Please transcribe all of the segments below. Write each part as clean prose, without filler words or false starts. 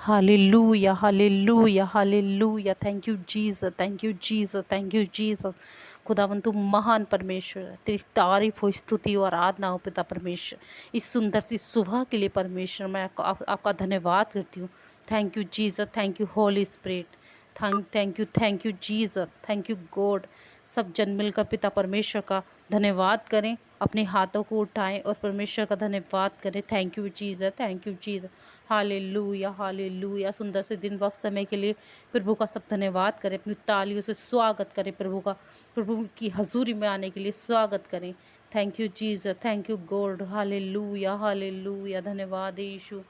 Hallelujah, hallelujah, hallelujah. Thank you Jesus, thank you Jesus, thank you Jesus. खुदावन तू महान परमेश्वर है, तेरी तारीफ हो, स्तुति और आराधना हो पिता परमेश्वर। इस सुंदर सी सुबह के लिए परमेश्वर मैं आपका धन्यवाद करती हूँ। Thank you Jesus, thank you Holi spirit, thank you Jesus, thank you God. सब जन मिलकर पिता परमेश्वर का धन्यवाद करें, अपने हाथों को उठाएं और परमेश्वर का धन्यवाद करें। Thank you Jesus, thank you Jesus. Hallelujah, hallelujah. सुंदर से दिन वक्त समय के लिए प्रभु का सब धन्यवाद करें, अपनी तालियों से स्वागत करें प्रभु का, प्रभु की हजूरी में आने के लिए स्वागत करें। Thank you Jesus, thank you God. Hallelujah, hallelujah. धन्यवाद यीशु।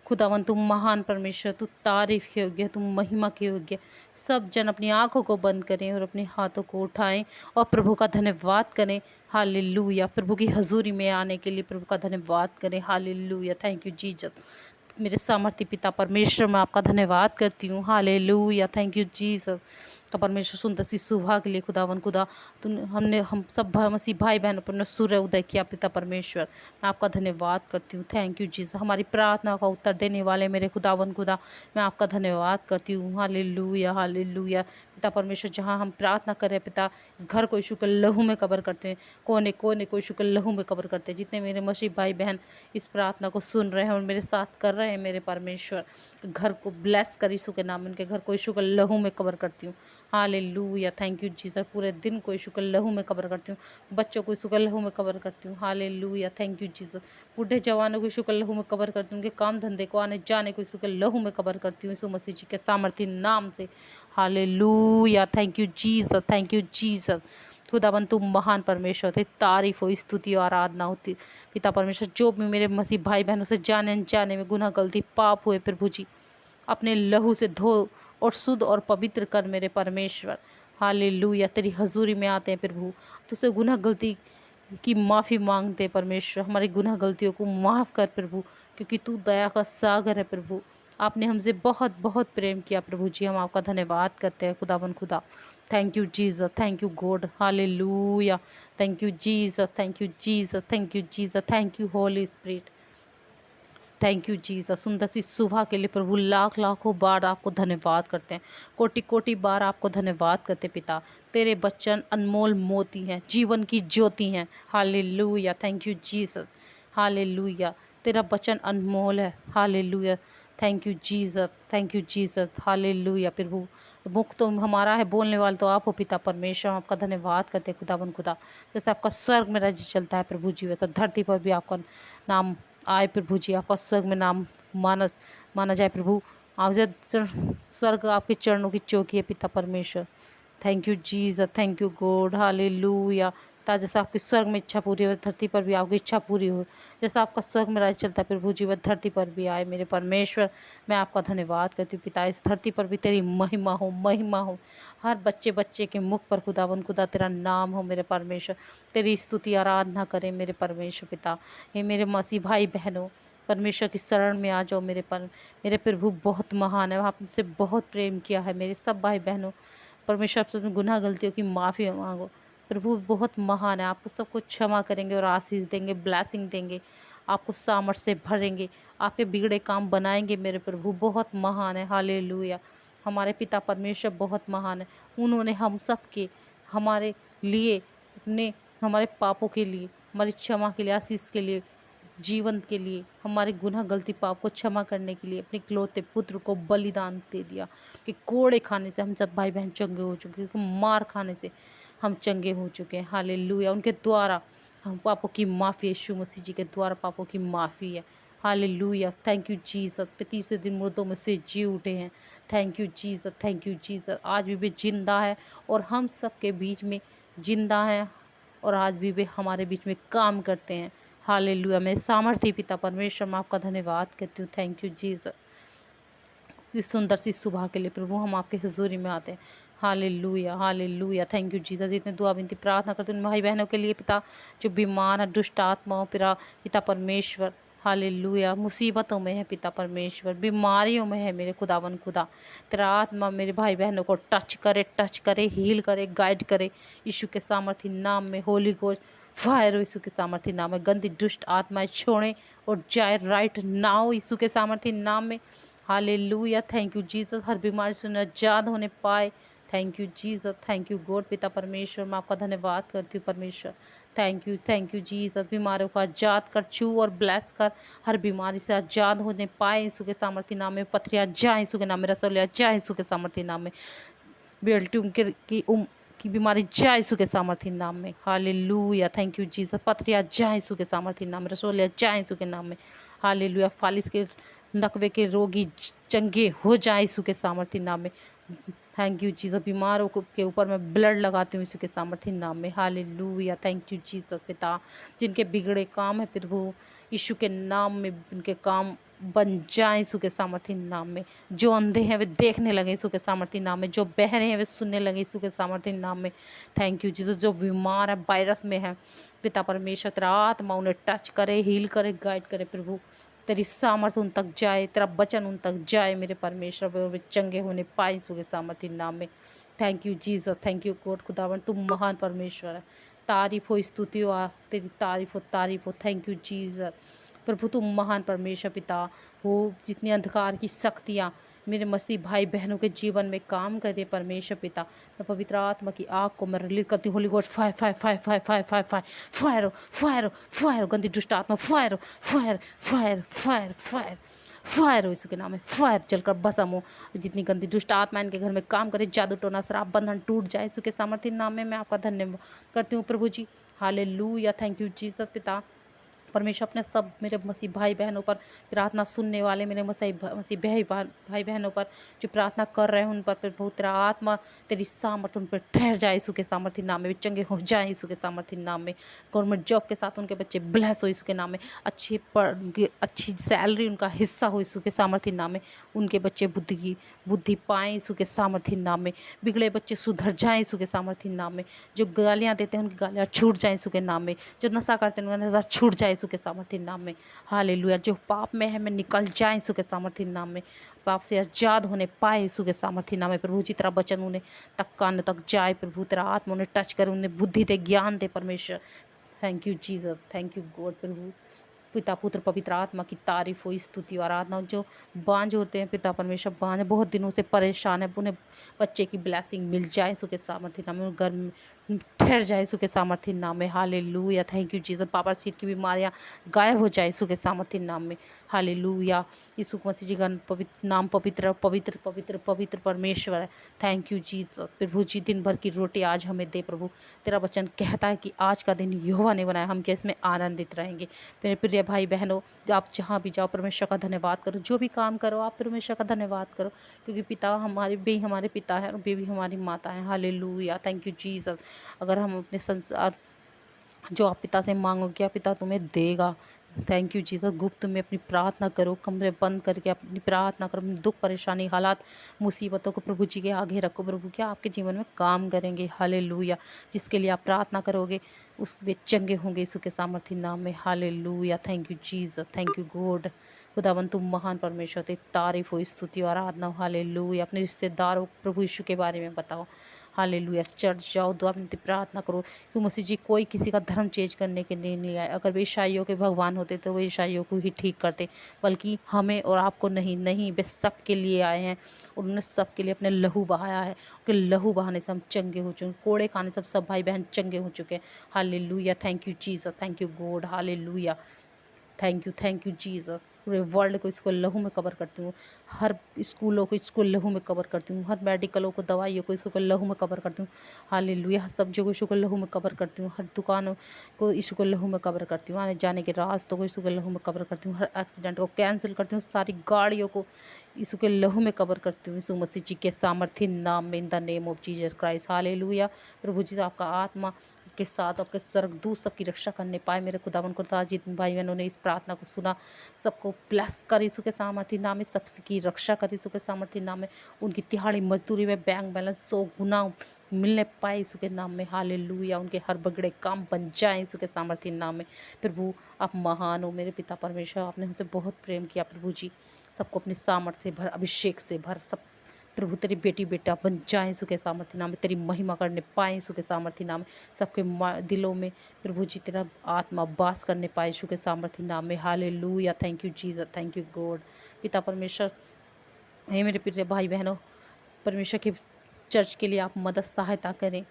खुदावन तुम महान परमेश्वर, तू तारीफ के योग्य, तुम महिमा के योग्य। सब जन अपनी आंखों को बंद करें और अपने हाथों को उठाएं और प्रभु का धन्यवाद करें। हालेलुया। प्रभु की हजूरी में आने के लिए प्रभु का धन्यवाद करें। Hallelujah, thank you Jesus. मेरे सामर्थ्य पिता परमेश्वर, मैं आपका धन्यवाद करती हूँ। Hallelujah, thank you Jesus. तो परमेश्वर सुंदर सी सुबह के लिए खुदावन खुदा तुम हमने हम सब मसीह भाई बहनों पर सूर्य उदय किया पिता परमेश्वर, मैं आपका धन्यवाद करती हूँ। Thank you Jesus. हमारी प्रार्थना का उत्तर देने वाले मेरे खुदावन खुदा, मैं आपका धन्यवाद करती हूँ। Hallelujah, hallelujah. पिता परमेश्वर, जहाँ हम प्रार्थना करें पिता, इस घर को यीशु के लहू में कवर करते हैं, कोने कोने को यीशु के लहू में कवर करते हैं। जितने मेरे मसीह भाई बहन इस प्रार्थना को सुन रहे हैं और मेरे साथ कर रहे हैं, मेरे परमेश्वर घर को ब्लेस कर यीशु के नाम, उनके घर को यीशु के लहू में कवर करती हूँ। Hallelujah, thank you Jesus. पूरे दिन को यीशु के लहू में कवर करती हूँ, बच्चों को यीशु के लहू में कवर करती हूँ। Hallelujah, thank you Jesus. बूढ़े जवानों को यीशु के लहू में कवर करती हूँ, उनके काम धंधे को आने जाने को यीशु के लहू में कवर करती हूँ, यीशु मसीह जी के सामर्थ्य नाम से। Hallelujah, thank you Jesus, thank you Jesus. खुदावन तू महान परमेश्वर थे, तारीफ हो, स्तुति और आराधना होती पिता परमेश्वर। जो भी मेरे मसीह भाई बहनों से जाने अनजाने में गुनाह गलती पाप हुए प्रभु जी, अपने लहू से धो और शुद्ध और पवित्र कर मेरे परमेश्वर। हालेलुया, तेरी हजूरी में आते हैं प्रभु, तुझसे गुनाह गलती की माफ़ी मांगते हैं परमेश्वर। हमारी गुनाह गलतियों को माफ़ कर प्रभु, क्योंकि तू दया का सागर है प्रभु। आपने हमसे बहुत बहुत प्रेम किया प्रभु जी, हम आपका धन्यवाद करते हैं खुदावन खुदा। Thank you Jesus, thank you God. Hallelujah, thank you Jesus, thank you Jesus, thank you Jesus, thank you Holi spirit. Thank you Jesus. सुंदर सी सुबह के लिए प्रभु लाख लाखों बार आपको धन्यवाद करते हैं, कोटि कोटि बार आपको धन्यवाद करते पिता। तेरे बच्चन अनमोल मोती हैं, जीवन की ज्योति हैं। Hallelujah, thank you Jesus. Hallelujah, तेरा वचन अनमोल है। Hallelujah, thank you Jesus, thank you Jesus. Hallelujah प्रभु, मुख तो हमारा है, बोलने वाला तो आप हो पिता परमेश्वर। हम आपका धन्यवाद करते हैं खुदावन खुदा। जैसे आपका स्वर्ग में राज्य चलता है प्रभु जी, वैसा धरती पर भी आपका नाम आए प्रभु जी, आपका स्वर्ग में नाम माना माना जाए प्रभु। आप स्वर्ग आपके चरणों की चौकी है पिता परमेश्वर। Thank you Jesus, thank you God. Hallelujah. ताकि जैसा आपकी स्वर्ग में इच्छा पूरी हो, धरती पर भी आपकी इच्छा पूरी हो। जैसा आपका स्वर्ग में राज चलता है प्रभु जी, वह धरती पर भी आए मेरे परमेश्वर। मैं आपका धन्यवाद करती हूँ पिता, इस धरती पर भी तेरी महिमा हो, महिमा हो। हर बच्चे बच्चे के मुख पर खुदावन खुदा तेरा नाम हो मेरे परमेश्वर। तेरी स्तुति आराधना करें मेरे परमेश्वर पिता। हे मेरे मसीह भाई बहनों, परमेश्वर की शरण में आ जाओ मेरे प्रभु बहुत महान है, आपसे बहुत प्रेम किया है। मेरे सब भाई बहनों, परमेश्वर आपसे अपनी गुनाह गलतियों की माफ़ी मांगो। प्रभु बहुत महान है, आपको सब कुछ क्षमा करेंगे और आशीष देंगे, ब्लेसिंग देंगे, आपको सामर्थ से भरेंगे, आपके बिगड़े काम बनाएंगे। मेरे प्रभु बहुत महान है। हालेलुया। हमारे पिता परमेश्वर बहुत महान है। उन्होंने हम सब के हमारे लिए अपने हमारे पापों के लिए, हमारी क्षमा के लिए, आशीष के लिए, जीवन के लिए, हमारे गुनाह गलती पाप को क्षमा करने के लिए अपने इकलौते पुत्र को बलिदान दे दिया कि कोड़े खाने से हम सब भाई बहन चंगे हो चुके हैं, मार खाने से हम चंगे हो चुके हैं। हालेलुया। उनके द्वारा हम पापों की माफ़ी, यीशु मसीह जी के द्वारा पापों की माफ़ी है। Hallelujah, thank you Jesus. तीसरे दिन मुर्दों में से जी उठे हैं। Thank you Jesus, thank you Jesus. आज भी वे जिंदा है और हम सब के बीच में जिंदा हैं और आज भी वे हमारे बीच में काम करते हैं। हालेलुया। मैं सामर्थ्य पिता परमेश्वर, मैं आपका धन्यवाद करती हूँ। Thank you Jesus. इस सुंदर सी सुबह के लिए प्रभु हम आपके हजूरी में आते हैं। Hallelujah, hallelujah, thank you Jesus. इतने दुआ विनती प्रार्थना करते हैं उन भाई बहनों के लिए पिता जो बीमार है, दुष्ट आत्माओं पिता परमेश्वर। हालेलुया। मुसीबतों में है पिता परमेश्वर, बीमारियों में है मेरे खुदावन खुदा। तेरा आत्मा मेरे भाई बहनों को टच करे, हील करे, गाइड करे यीशु के सामर्थी नाम में। होली गोस्ट फायर हो यीशु के सामर्थी नाम में। गंदी दुष्ट आत्माएं छोड़े और जाए राइट नाउ यीशु के सामर्थी नाम में। हालेलुया। Thank you Jesus. हर बीमारी से निजात होने पाए। Thank you Jesus, thank you God. पिता परमेश्वर, मैं आपका धन्यवाद करती हूँ परमेश्वर। Thank you Jesus. बीमारियों को आजाद कर, छू और ब्लेस कर। हर बीमारी से आजाद होने पाए यीशु के सामर्थी नाम में। पथरिया जाए यीशु के नाम में। रसोलिया जाए यीशु के सामर्थी नाम में। बेल्टूम की बीमारी जाए यीशु के सामर्थी नाम में। हालेलुया। Thank you Jesus. पथरिया जाए यीशु के सामर्थी नाम में। रसोलिया जाए यीशु के नाम में। हालेलुया। फालिस के नकवे के रोगी चंगे हो जाए यीशु के सामर्थी नाम में। Thank you Jesus. बीमारों को के ऊपर मैं ब्लड लगाती हूँ यीशु के सामर्थी नाम में। हालेलुया। Thank you Jesus. पिता, जिनके बिगड़े काम है प्रभु यीशु के नाम में उनके काम बन जाए यीशु के सामर्थी नाम में। जो अंधे हैं वे देखने लगे यीशु के सामर्थी नाम में। जो बहरे हैं वे सुनने लगे यीशु के सामर्थी नाम में। Thank you Jesus. जो बीमार है, वायरस में है, पिता परमेश्वर तेरा आत्मा उन्हें टच करे, हील करे, गाइड करे प्रभु। तेरी सामर्थ उन तक जाए, तेरा वचन उन तक जाए मेरे परमेश्वर, वे चंगे होने पाए यीशु के सामर्थी नाम में। Thank you Jesus. Thank you God. खुदावन तुम महान परमेश्वर है। तारीफ हो, स्तुति हो, तेरी तारीफ हो। Thank you Jesus. प्रभु तुम महान परमेश्वर पिता हो। जितनी अंधकार की शक्तियाँ मेरे मसीह भाई बहनों के जीवन में काम करे परमेश्वर पिता, मैं पवित्र आत्मा की आग को मैं रिलीज करती हूँ। Holi God fire fire fire fire fire fire fire fire fire fire. गंदी दुष्ट आत्मा fire fire fire fire fire fire हो यीशु के नाम में। फायर जलकर भस्म हो। जितनी गंदी दुष्ट आत्मा इनके घर में काम करे, जादू टोना शराब बंधन टूट जाए यीशु के सामर्थ्य नाम में। मैं आपका धन्यवाद करती हूँ प्रभु जी। हालेलुया। थैंक यू जीसस पिता परमेश्वर। अपने सब मेरे मसीह भाई बहनों पर, प्रार्थना सुनने वाले मेरे मसीह भाई बहनों पर जो प्रार्थना कर रहे हैं उन पर प्रभु तेरा आत्मा, तेरी सामर्थ उन पर ठहर जाए यीशु के सामर्थ्य नाम में। वे चंगे हो जाए यीशु के सामर्थ्य नाम में। गवर्नमेंट जॉब के साथ उनके बच्चे ब्लेस हो यीशु के नाम में। अच्छी सैलरी उनका हिस्सा हो यीशु के सामर्थ्य नाम में। उनके बच्चे बुद्धि पाएँ यीशु के सामर्थ्य नाम में। बिगड़े बच्चे सुधर जाएँ यीशु के सामर्थ्य नाम में। जो गालियाँ देते हैं उनकी गालियाँ छूट जाए यीशु के नाम में। जो नशा करते हैं उनका नशा छूट जाए यीशु के सामर्थ्य नाम में। हालेलुया। जो पाप में है मैं निकल जाए यीशु के सामर्थ्य नाम में। पाप से आजाद होने पाए यीशु के सामर्थ्य नाम में। प्रभु जी तेरा वचन उन्हें तक कान तक जाए प्रभु। तेरा आत्मा उन्हें टच करे, उन्हें बुद्धि दे, ज्ञान दे परमेश्वर। Thank you Jesus. Thank you God. प्रभु पिता पुत्र पवित्र आत्मा की तारीफ हो, स्तुति और आराधना हो। जो बांझ होते हैं पिता परमेश्वर, बांझ बहुत दिनों से परेशान है, उन्हें बच्चे की ब्लेसिंग मिल जाए यीशु के सामर्थ्य नाम में। घर में ठहर जाए यीशु के सामर्थ्य नाम में। हालेलुया। Thank you Jesus. पापा सीट की बीमारियां गायब हो जाए यीशु के सामर्थ्य नाम में। हालेलुया। यीशु मसीह जी का नाम पवित्र पवित्र पवित्र पवित्र परमेश्वर है। Thank you Jesus. प्रभु जी दिन भर की रोटी आज हमें दे प्रभु। तेरा वचन कहता है कि आज का दिन यहोवा ने बनाया, हम क्या इसमें आनंदित रहेंगे। मेरे प्रिय भाई बहनों, आप जहाँ भी जाओ परमेश्वर का धन्यवाद करो। जो भी काम करो आप परमेश्वर का धन्यवाद करो, क्योंकि पिता हमारे पिता है और बेबी हमारी माता है। हालेलुया। Thank you Jesus. अगर हम अपने संसार जो आप पिता से मांगोगे क्या पिता तुम्हें देगा। Thank you Jesus. गुप्त में अपनी प्रार्थना करो, कमरे बंद करके अपनी प्रार्थना करो। अपनी दुख परेशानी हालात मुसीबतों को प्रभु जी के आगे रखो। प्रभु क्या आपके जीवन में काम करेंगे। हालेलुया। जिसके लिए आप प्रार्थना करोगे उस वे चंगे होंगे यीशु के सामर्थ्य नाम में। Hallelujah. Thank you Jesus. Thank you God. खुदावन तुम महान परमेश्वर थे। तारीफ हो, स्तुति और आराधना हो। हालेलुया। अपने रिश्तेदारों प्रभु यीशु के बारे में बताओ। हालेलुया। चर्च जाओ, दुआ में प्रार्थना करो। तो मसीह जी कोई किसी का धर्म चेंज करने के लिए नहीं आए। अगर वे ईसाइयों के भगवान होते तो वे ईसाइयों को ही ठीक करते, बल्कि हमें और आपको नहीं, वे सब के लिए आए हैं। उन्होंने सब के लिए अपने लहू बहाया है। उनके लहू बहाने से हम चंगे हो चुके, कोड़े खाने से सब भाई बहन चंगे हो चुके हैं। Hallelujah. Thank you Jesus. Thank you God. Hallelujah. Thank you Jesus. पूरे वर्ल्ड को इसको लहू में कवर करती हूँ। हर स्कूलों को इसको लहू में कवर करती हूँ। हर मेडिकलों को, दवाइयों को इसको लहू में कवर करती हूँ। हालेलुया। हर सब्जियों को इसको लहू में कवर करती हूँ। हर दुकानों को इसको लहू में कवर करती हूँ। आने जाने के रास्तों को इसको लहू में कवर करती हूँ। हर एक्सीडेंट को कैंसिल करती हूँ। सारी गाड़ियों को इसके लहू में कवर करती हूँ। यीशु मसीह जी के सामर्थ्य नाम में, in the name of Jesus Christ. Hallelujah. प्रभु जी आपका आत्मा आपके साथ, आपके स्वर्गदूत सबकी रक्षा करने पाए मेरे खुदावन खुदा। जितने भाई बहनों ने इस प्रार्थना को सुना, सबको ब्लेस कर यीशु के सामर्थ्य नाम में, सबकी रक्षा कर यीशु के सामर्थ्य नाम में। उनकी तिहाड़ी मजदूरी में बैंक बैलेंस 100 गुना मिलने पाए यीशु के नाम में। हालेलुया। उनके हर बगड़े काम बन जाए यीशु के सामर्थ्य नाम में। प्रभु आप महान हो मेरे पिता परमेश्वर, आपने हमसे बहुत प्रेम किया प्रभु जी। सबको अपनी सामर्थ्य से भर, अभिषेक से भर। सब प्रभु तेरी बेटी बेटा बन जाए यीशु के सामर्थ्य नाम में, तेरी महिमा करने पाए यीशु के सामर्थ्य नाम में। सबके दिलों में प्रभु जी तेरा आत्मा वास करने पाए यीशु के सामर्थ्य नाम में। Hallelujah. Thank you Jesus, thank you God. पिता परमेश्वर, हे मेरे प्रिय भाई बहनों, परमेश्वर के चर्च के लिए आप मदद सहायता करें।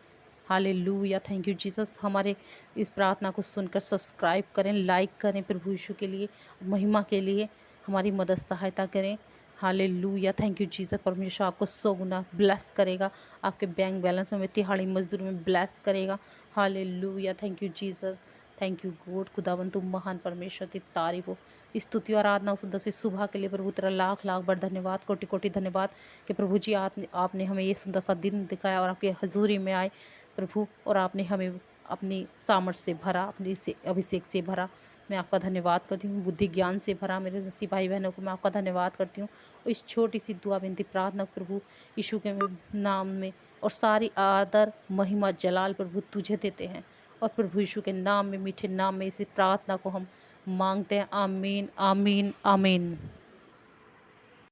हालेलुया। Thank you Jesus. हमारे इस प्रार्थना को सुनकर सब्सक्राइब करें, लाइक करें, प्रभु यीशु के लिए, महिमा के लिए हमारी मदद सहायता करें। हालेलुया। Thank you Jesus. परमेश्वर आपको 100 गुना ब्लेस करेगा, आपके बैंक बैलेंस में, तिहाड़ी मजदूर में ब्लेस करेगा। Hallelujah. Thank you Jesus, thank you God. खुदावन तुम महान परमेश्वर, तेरी तारीफ हो, स्तुति और आराधना सुंदर से सुबह के लिए प्रभु तेरा लाख लाख बार धन्यवाद, कोटि कोटि धन्यवाद कि प्रभु जी आपने हमें ये सुंदर सा दिन दिखाया और आपके हजूरी में आए प्रभु, और आपने हमें अपनी सामर्थ से भरा, अपनी अभिषेक से भरा। मैं आपका धन्यवाद करती हूँ। बुद्धि ज्ञान से भरा मेरे मसीह भाई बहनों को मैं आपका धन्यवाद करती हूँ। और इस छोटी सी दुआ विनती प्रार्थना प्रभु यीशु के नाम में, और सारी आदर महिमा जलाल प्रभु तुझे देते हैं, और प्रभु यीशु के नाम में, मीठे नाम में इस प्रार्थना को हम मांगते हैं। आमीन, आमीन, आमीन।